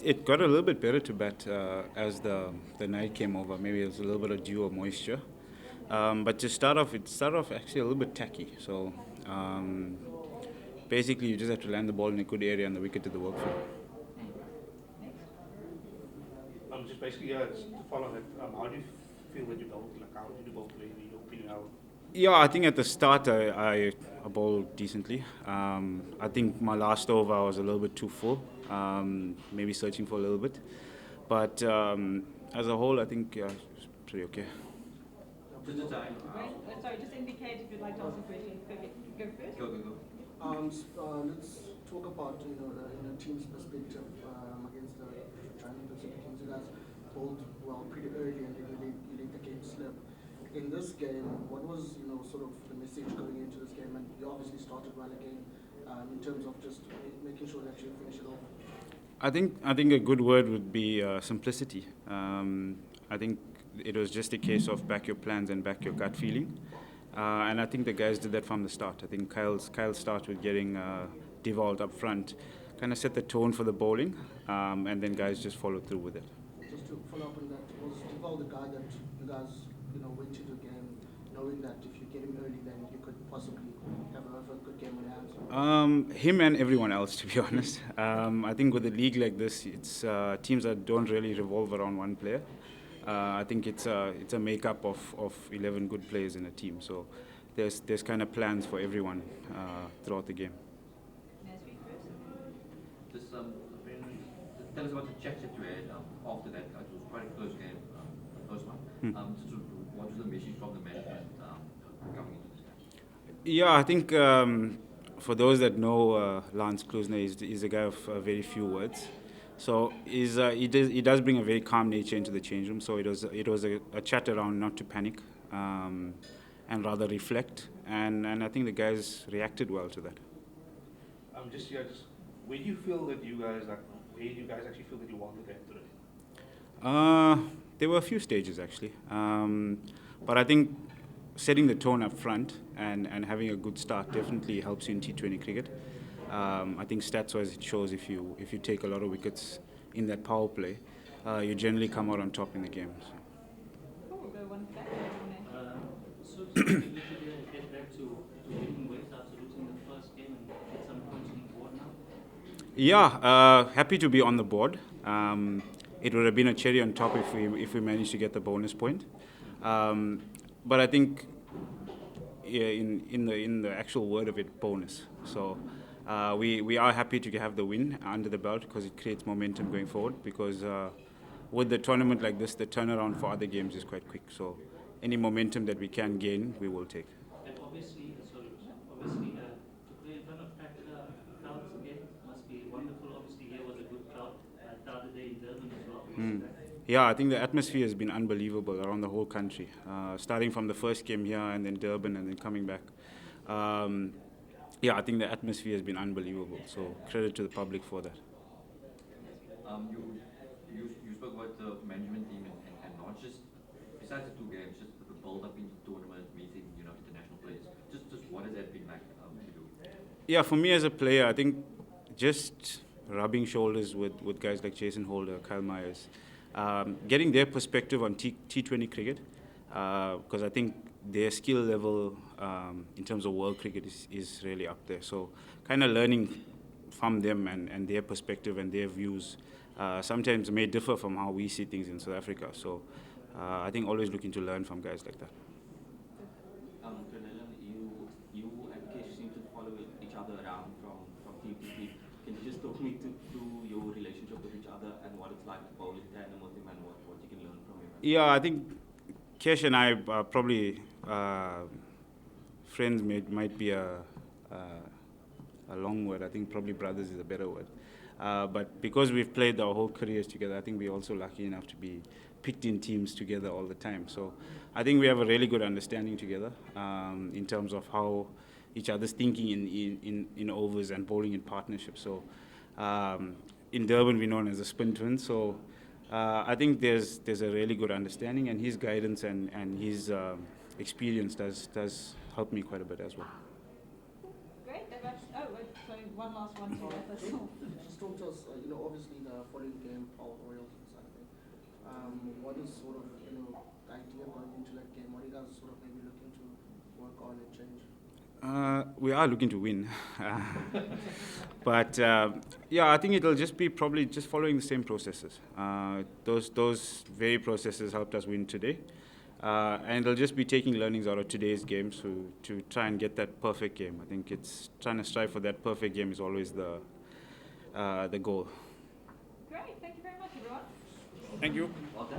it got a little bit better to bat as the night came over. Maybe it was a little bit of dew or moisture. But to start off, it started off actually a little bit tacky. So basically, you just have to land the ball in a good area and the wicket to the work for you. Just basically, just to follow that, how do you feel that you bowled? Like, how did you bowl today? In your opinion, how? Yeah, I think at the start I bowled decently. I think my last over I was a little bit too full, maybe searching for a little bit. But as a whole, I think it's pretty okay. Sorry, just indicate if you'd like to ask a question. Go first. Go. Let's talk about in a team's perspective against the Chinese Pacific teams. You guys bowled well pretty early and then you let the game slip. In this game, what was sort of the message going into this game? And you obviously started well again in terms of just making sure that you finish it off. I think a good word would be simplicity. I think it was just a case of back your plans and back your gut feeling. And I think the guys did that from the start. I think Kyle's start with getting devolved up front kind of set the tone for the bowling, and then guys just followed through with it. Just to follow up on that, was Deval the guy that you guys went into the game knowing that if you get him early, then you could possibly have a good game on your hands? Him and everyone else, to be honest. I think with a league like this, it's teams that don't really revolve around one player. I think it's a makeup of 11 good players in a team. So there's kind of plans for everyone throughout the game. Just tell us about the checks that you had after that. It was quite a close game, the first one. What was the message from the management coming into this game? Yeah, I think for those that know Lance Klusner, he's a guy of very few words. So he does bring a very calm nature into the change room. So it was a chat around not to panic and rather reflect. And I think the guys reacted well to that. Where do you feel that you guys actually feel that you won the game today? There were a few stages actually, but I think setting the tone up front and having a good start definitely helps you in T20 cricket. I think stats-wise it shows if you take a lot of wickets in that power play, you generally come out on top in the game. So. Cool, we'll go one back. So get back to winning ways after losing the first game and get some points on the board now? Yeah, happy to be on the board. It would have been a cherry on top if we managed to get the bonus point. But I think in the actual word of it, bonus. So we are happy to have the win under the belt because it creates momentum going forward. Because with the tournament like this, the turnaround for other games is quite quick. So any momentum that we can gain, we will take. And obviously, to play in front of packed crowds again must be wonderful. Obviously, here was a good crowd. The other day in Durban as well. Yeah, I think the atmosphere has been unbelievable around the whole country, starting from the first game here and then Durban and then coming back. Yeah, I think the atmosphere has been unbelievable, so credit to the public for that. You spoke about the management team and not just, besides the two games, just the build-up into the tournament, meeting international players. Just what has that been like to do? Yeah, for me as a player, I think just rubbing shoulders with guys like Jason Holder, Kyle Myers, getting their perspective on T20 cricket, because I think their skill level in terms of world cricket is really up there. So kind of learning from them and their perspective and their views sometimes may differ from how we see things in South Africa. So I think always looking to learn from guys like that. PRENELAN, you and Kesh seem to follow each other around from team to team. Can you just talk me through your relationship with each other and what it's like to bowl in tandem with him and what you can learn from him? Yeah, I think Kesh and I are probably friends. Might be a long word. I think probably brothers is a better word. But because we've played our whole careers together, I think we're also lucky enough to be picked in teams together all the time. So I think we have a really good understanding together in terms of how each other's thinking in overs and bowling in partnership. So in Durban, we're known as the spin twins. So I think there's a really good understanding, and his guidance and his experience does help me quite a bit as well. Great. Sorry, one last one to wrap us off. Just talk to us, obviously the following game, Power Royals and something. What is sort of, the idea going into that game? What are you guys sort of maybe looking to work on and change? We are looking to win. But yeah, I think it'll just be probably just following the same processes. Those very processes helped us win today. And it'll just be taking learnings out of today's game to try and get that perfect game. I think it's trying to strive for that perfect game is always the goal. Great, thank you very much, everyone. Thank you. Well done.